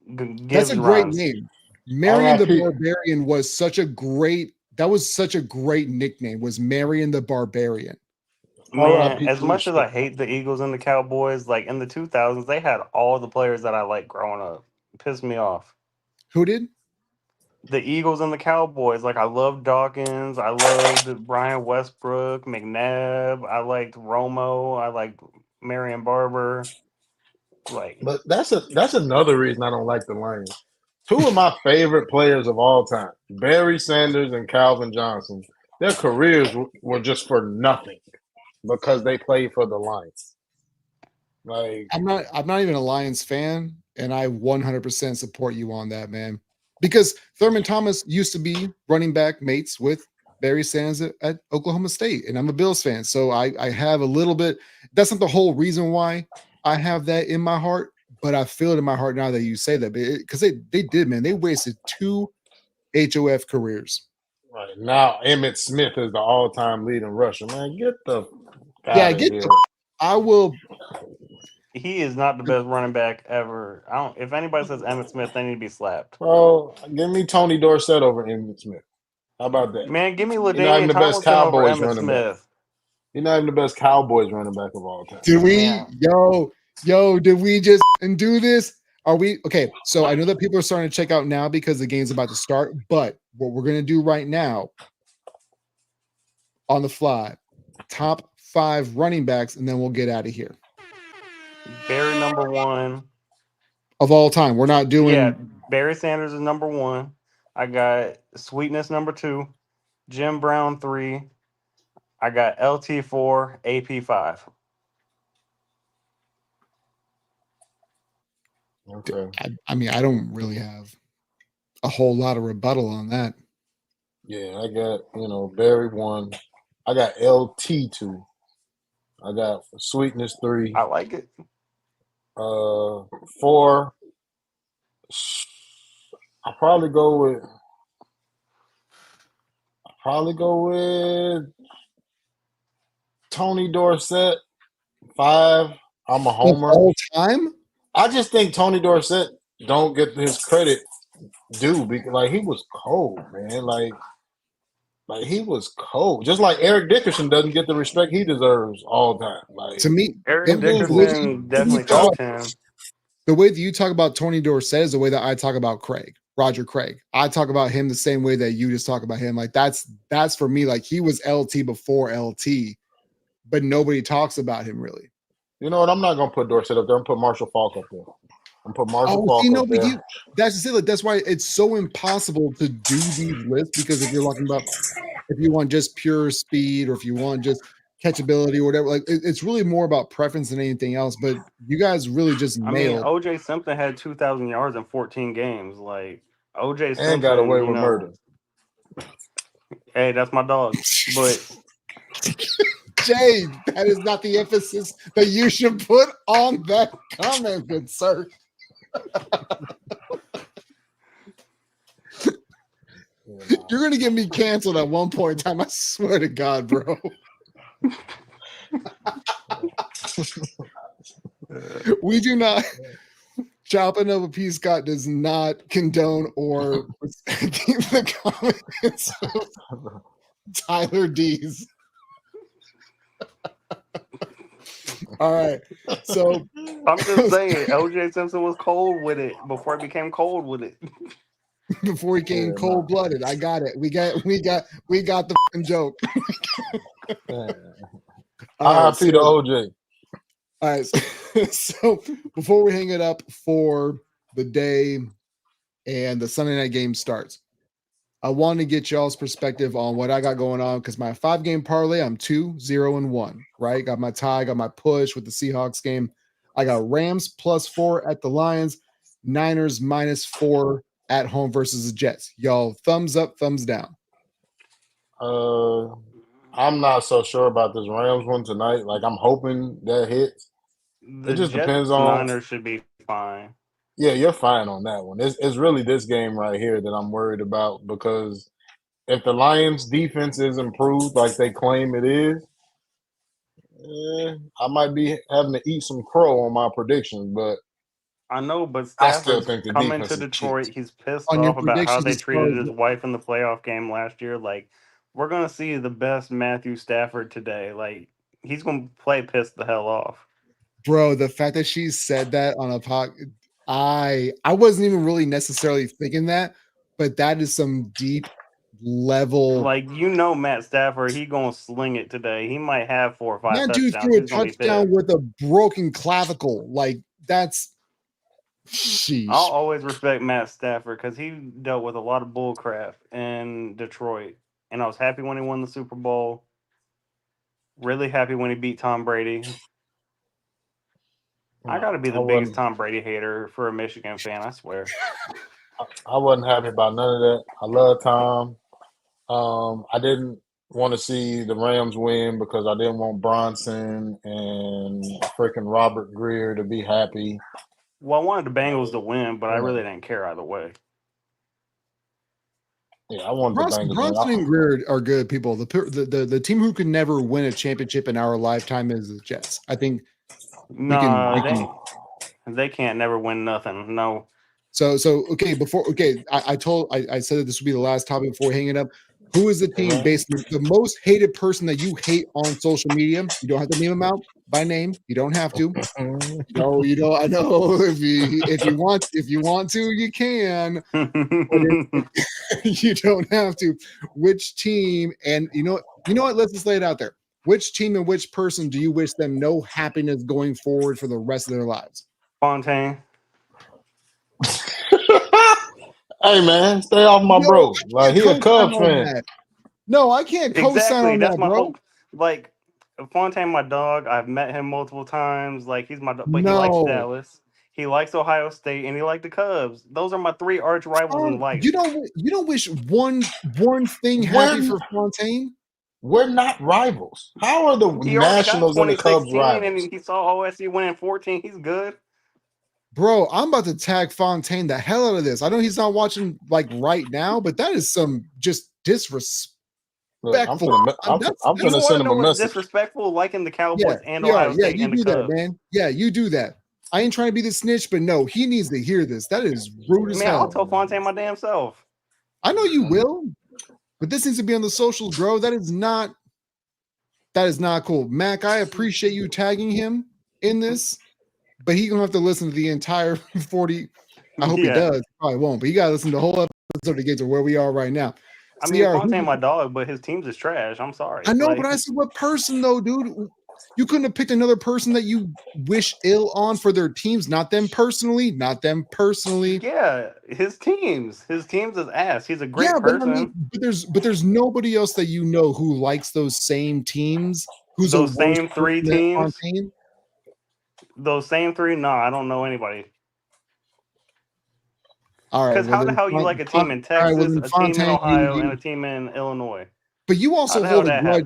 That's a great name. Marion the Barbarian was such a great. That was such a great nickname. Was Marion the Barbarian. Man, as much as I hate the Eagles and the Cowboys, like in the 2000s, they had all the players that I liked growing up. It pissed me off. Who did? the Eagles and the Cowboys. Like I loved Dawkins. I loved Brian Westbrook, McNabb. I liked Romo. I liked Marion Barber. Like But that's another reason I don't like the Lions. Two of my favorite players of all time, Barry Sanders and Calvin Johnson, their careers were just for nothing because they played for the Lions. Like I'm not even a Lions fan, and I 100% support you on that, man. Because Thurman Thomas used to be running back mates with Barry Sanders at Oklahoma State, and I'm a Bills fan, so I have a little bit. That's not the whole reason why I have that in my heart, but I feel it in my heart now that you say that, because they did, man. They wasted 2 HOF careers. right now, Emmitt Smith is the all-time leading rusher. Man, get the Yeah, out of get here. I will. he is not the best running back ever. I don't. If anybody says Emmitt Smith, they need to be slapped. Bro, give me Tony Dorsett over Emmitt Smith. How about that? Man, give me You're not even LaDainian the best Tomlinson over Cowboys Emmitt running back. Smith. You're not even the best Cowboys running back of all time. Did we, Yeah. yo, did we just do this? Are we okay? So I know that people are starting to check out now because the game's about to start, but what we're going to do right now on the fly, top 5 running backs, and then we'll get out of here Barry number 1. of all time. We're not doing. Yeah, Barry Sanders is number 1. I got Sweetness number 2. Jim Brown 3. I got LT 4. AP 5. Okay. I mean, I don't really have a whole lot of rebuttal on that. Yeah, I got, Barry 1. I got LT 2. I got Sweetness 3. I like it. 4. I'll probably go with Tony Dorsett. 5. I'm a Of homer. all time? I just think Tony Dorsett don't get his credit due because like he was cold, man. Like he was cold. Just like Eric Dickerson doesn't get the respect he deserves all the time. Like To me, Eric them dudes Dickerson definitely top 10. the way that you talk about Tony Dorsett is the way that I talk about Roger Craig. I talk about him the same way that you just talk about him. Like that's for me. Like he was LT before LT, but nobody talks about him really. You know what? I'm not gonna put Dorsett up there. I'm gonna put Marshall Faulk up there. I'm gonna put Marshall Faulk up there. That's just it. Like that's why it's so impossible to do these lists, because if you're talking about if you want just pure speed or if you want just catchability or whatever, like it's really more about preference than anything else. But you guys really just nailed. OJ Simpson had 2,000 yards in 14 games. Like OJ Simpson And got away with murder. Hey, that's my dog. But Jay, that is not the emphasis that you should put on that comment, good sir. You're gonna get me canceled at one point in time. I swear to God, bro. We do not. Chopping up a piece, Scott, does not condone or keep the comments of Tyler D's. All right, so I'm just saying, OJ Simpson was cold with it before he became cold with it. Before he came cold-blooded, I got it. We got the fucking joke. R.I.P. to OJ. All right, so before we hang it up for the day and the Sunday night game starts, I want to get y'all's perspective on what I got going on, because my 5-game parlay, I'm 2-0-1, right? Got my tie, got my push with the Seahawks game. I got Rams +4 at the Lions, Niners -4 at home versus the Jets. Y'all, thumbs up, thumbs down. I'm not so sure about this Rams one tonight. Like I'm hoping that hits. It just depends on. Niners should be fine. Yeah, you're fine on that one. It's really this game right here that I'm worried about, because if the Lions' defense is improved like they claim it is, I might be having to eat some crow on my predictions. But I know, but I still Stafford's think the coming defense to is Detroit. cheap. He's pissed On your off about how predictions they as far treated as- his wife in the playoff game last year. Like, we're gonna see the best Matthew Stafford today. Like, he's gonna play pissed the hell off. Bro, the fact that she said that on a podcast, I wasn't even really necessarily thinking that, but that is some deep level. Like, Matt Stafford, he gonna sling it today. He might have 4 or 5 That dude touchdowns. threw a He's gonna be touchdown pissed. with a broken clavicle. Like that's I'll sheesh. always respect Matt Stafford because he dealt with a lot of bull crap in Detroit, and I was happy when he won the Super Bowl. Really happy when he beat Tom Brady. I gotta be the biggest Tom Brady hater for a Michigan fan, I swear. I wasn't happy about none of that. I love Tom. I didn't want to see the Rams win because I didn't want Bronson and freaking Robert Greer to be happy. Well, I wanted the Bengals to win, but I really didn't care either way. Yeah, I wanted the Bengals to Bronson win. and Greer are good people. The team who could never win a championship in our lifetime is the Jets. I think we can. They can't never win nothing. No. So okay. I said that this would be the last topic before hanging up. Who is the team basically the most hated person that you hate on social media? You don't have to name them out by name. You don't have to. No, you know. I know if you want to, you can. You don't have to. Which team? And you know what? Let's just lay it out there. Which team and which person do you wish them no happiness going forward for the rest of their lives? Fontaine. Hey man, stay off my bro. Like he a Cubs fan. No, I can't co-sign on that's that, my bro. whole, like Fontaine, my dog. I've met him multiple times. Like he's my dog, but he likes Dallas. He likes Ohio State, and he likes the Cubs. Those are my 3 arch rivals in life. You don't wish one thing happy for Fontaine? We're not rivals. How are the Nationals and the Cubs rivals? And he saw OSU win in 14. He's good. Bro, I'm about to tag Fontaine the hell out of this. I know he's not watching like right now, but that is some just disrespectful. Look, I'm gonna send him a message. Disrespectful, liking the Cowboys and Ohio State and the Cubs. That, man. Yeah, you do that. I ain't trying to be the snitch, but no, he needs to hear this. That is rude as hell. I'll tell Fontaine my damn self. I know you will, but this needs to be on the socials, bro. That is not cool. Mac, I appreciate you tagging him in this, but he's gonna have to listen to the entire 40. I hope he does. Probably won't, but you gotta listen to the whole episode to get to where we are right now. I mean, Fontaine my dog, but his team's is trash. I'm sorry. I know, but I said what person though, dude? You couldn't have picked another person that you wish ill on for their teams, not them personally. Yeah, his teams is ass. He's a great person. But there's nobody else that you know who likes those same teams. Who's those same 3 teams? Those same 3? No, I don't know anybody. All right. Because how the hell you like a team in Texas, a team in Ohio, and a team in Illinois? But you also hold a grudge.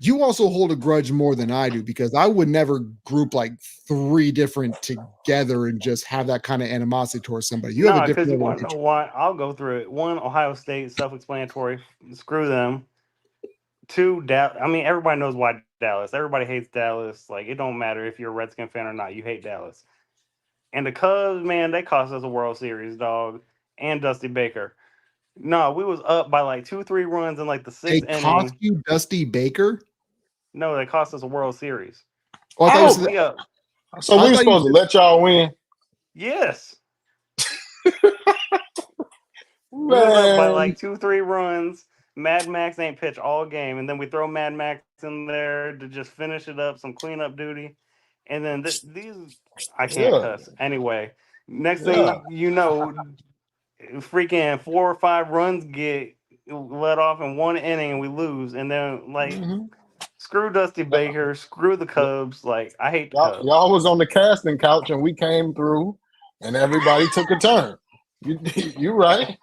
You also hold a grudge more than I do because I would never group like 3 different together and just have that kind of animosity towards somebody. You have a different. No, because I'll go through it. 1, Ohio State, self-explanatory. Screw them. 2, Dallas. I mean, everybody knows why Dallas. Everybody hates Dallas. Like it don't matter if you're a Redskin fan or not. You hate Dallas. And the Cubs, man, they cost us a World Series, dog, and Dusty Baker. No, we was up by like 2-3 runs in like the 6th inning. They cost you Dusty Baker? No, they cost us a World Series. So we were supposed to let y'all win? Yes. We was up by like 2-3 runs. Mad Max ain't pitch all game, and then we throw Mad Max in there to just finish it up, some cleanup duty. And then these, I can't cuss. Anyway, next thing you know, freaking 4 or 5 runs get let off in 1 inning and we lose. And then, like, screw Dusty Baker, screw the Cubs. Like, I hate the Cubs. Y'all was on the casting couch and we came through and everybody took a turn. You right.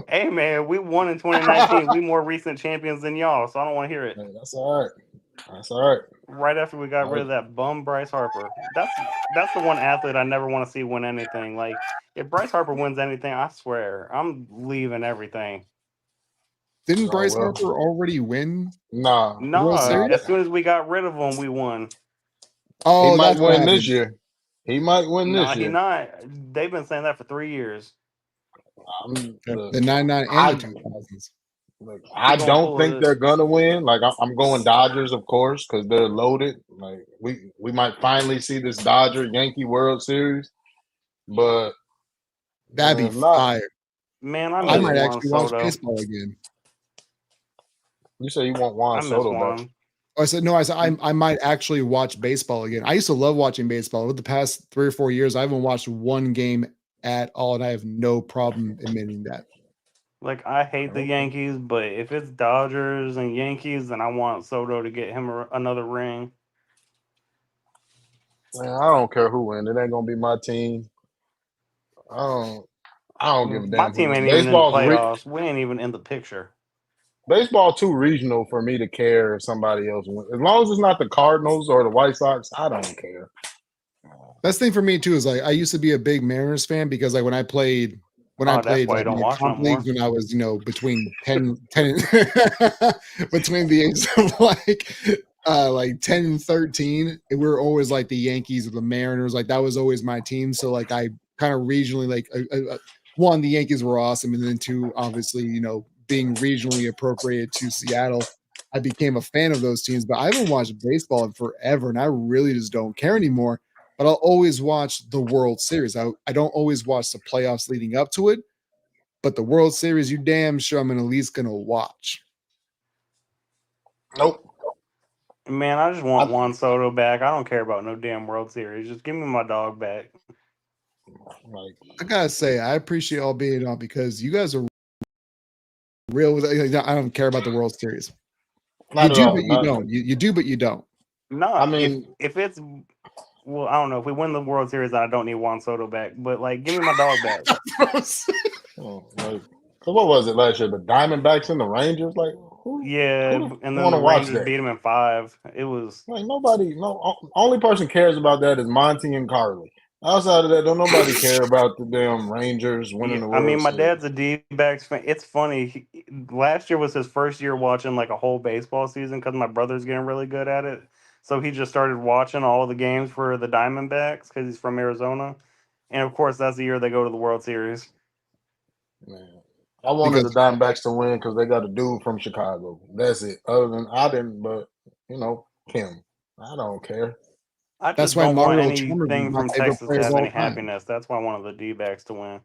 Hey, man, we won in 2019. We more recent champions than y'all, so I don't want to hear it. Hey, that's all right. That's all right. Right after we got rid of that bum Bryce Harper. That's the one athlete I never want to see win anything. Like, if Bryce Harper wins anything, I swear, I'm leaving everything. Didn't Bryce Harper already win? No. As soon as we got rid of him, we won. Oh, he might win this year. He might win this year. He not. They've been saying that for 3 years. The 99 and the 2000s. I don't think they're gonna win. Like I'm going Dodgers, of course, because they're loaded. Like we might finally see this Dodger Yankee World Series, but that'd be fire. Man, I I miss might Juan actually watch Soto. baseball again. You say you want I Juan miss Soto back? Juan. I said no. I said I might actually watch baseball again. I used to love watching baseball. Over the past 3 or 4 years, I haven't watched one game at all, and I have no problem admitting that. Like, I hate the Okay. Yankees, but if it's Dodgers and Yankees, then I want Soto to get him another ring. Man, I don't care who wins. It ain't gonna be my team. I don't. I don't give a My damn who team wins. ain't even in the playoffs. We ain't even in the picture. Baseball too regional for me to care if somebody else wins. As long as it's not the Cardinals or the White Sox, I don't care. That's the thing for me too is like I used to be a big Mariners fan because like when I played That's why you like don't in watch no comp more. leagues when I was between 10 between the ages of like 10 and 13, and we were always like the Yankees or the Mariners. Like that was always my team. So like I kind of regionally like one, the Yankees were awesome, and then two, obviously being regionally appropriate to Seattle, I became a fan of those teams. But I haven't watched baseball in forever, and I really just don't care anymore. But I'll always watch the World Series. I don't always watch the playoffs leading up to it, but the World Series, you damn sure I'm at least gonna watch. Nope. Man, I just want Juan Soto back. I don't care about no damn World Series. Just give me my dog back. Like, I gotta say, I appreciate all being on because you guys are real with it. I don't care about the World Series. not You at do, all. but you don't. You do, but you don't. No, I mean, if it's well, I don't know. If we win the World Series, I don't need Juan Soto back. But like, give me my dog back. like, so what was it last year? The Diamondbacks and the Rangers? Like, Yeah, who and then want the to watch Rangers that? beat him in 5. It was Like nobody. No, only person cares about that is Monty and Carly. Outside of that, don't nobody care about the damn Rangers winning the I mean, World my Series. dad's a D-backs fan. It's funny. Last year was his first year watching like a whole baseball season because my brother's getting really good at it. So he just started watching all the games for the Diamondbacks because he's from Arizona, and of course that's the year they go to the World Series. Man, I wanted the Diamondbacks to win because they got a dude from Chicago. That's it. Other than I didn't, but Kim. I don't care. I That's just why don't want Mario Chalmers is anything my from favorite Texas player to of have all any time. happiness. That's why I wanted the D-backs to win.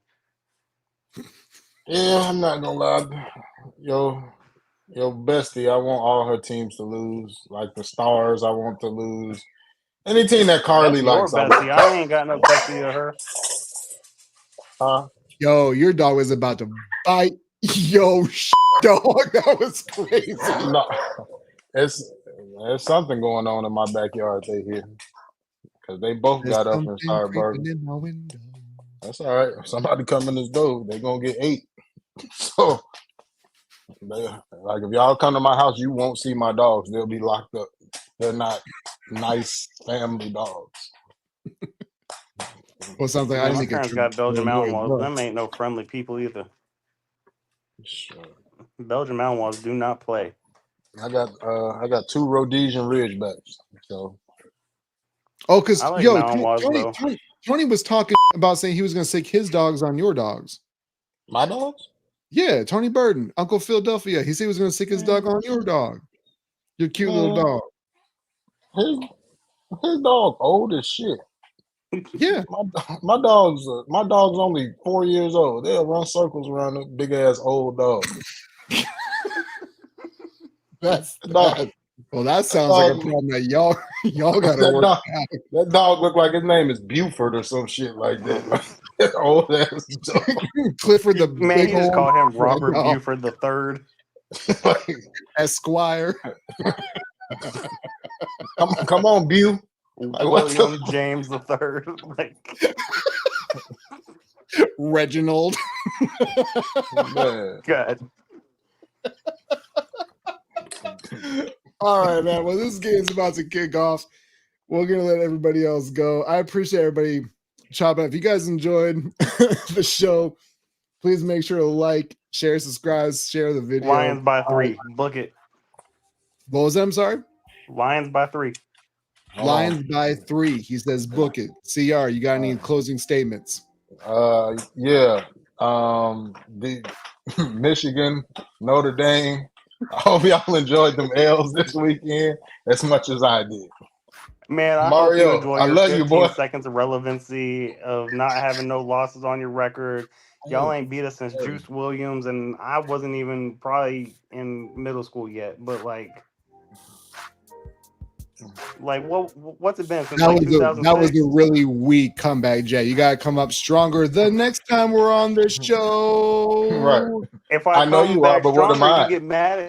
Yeah, I'm not gonna lie. Yo, bestie, I want all her teams to lose. Like the Stars, I want to lose. Any team that Carly That's your likes, I bestie. I ain't got no bestie of her. Yo, your dog was about to bite. Yo, dog, that was crazy. No, there's something going on in my backyard. They hear because they both There's got up and something started creeping barking. in my window. That's all right. If somebody come in this door, they gonna get 8. So, like if y'all come to my house, you won't see my dogs. They'll be locked up. They're not nice family dogs. Well, something Man, I my think parents got Belgian Malinois. Them ain't no friendly people either. Sure. Belgian Malinois do not play. I got 2 Rhodesian Ridgebacks. So because I like yo, Malinois though. Tony was talking about saying he was going to stick his dogs on your dogs. My dogs? Yeah, Tony Burton, Uncle Philadelphia. He said he was going to stick his dog on your dog. Your cute little dog. His dog old as shit. Yeah. My dog's only 4 years old. They'll run circles around a big ass old dog. Well, that sounds like a problem that y'all got to work out. That dog looked like his name is Buford or some shit like that. Old ass dog. Clifford the man, big you just old call him Robert Buford the Third, Esquire. Come on, Bu. William James the Third, like Reginald. God. All right, man. Well, this game's about to kick off. We're gonna let everybody else go. I appreciate everybody chopping. If you guys enjoyed the show, please make sure to like, share, subscribe, share the video. Lions by 3. Book it. What was that? I'm sorry. Lions by 3. Lions by 3. He says, book it. CR, you got any closing statements? Yeah. The Michigan, Notre Dame. I hope y'all enjoyed them L's this weekend as much as I did. Man, I Mario, hope you enjoy I your love 15 you, boy. seconds of relevancy of not having no losses on your record Y'all ain't beat us since Juice Williams, and I wasn't even probably in middle school yet. But like what's it been since like That was 2006? a really weak comeback, Jay. You gotta come up stronger the next time we're on this show. Right. If I I know come you are, back but what am stronger, I? you get mad at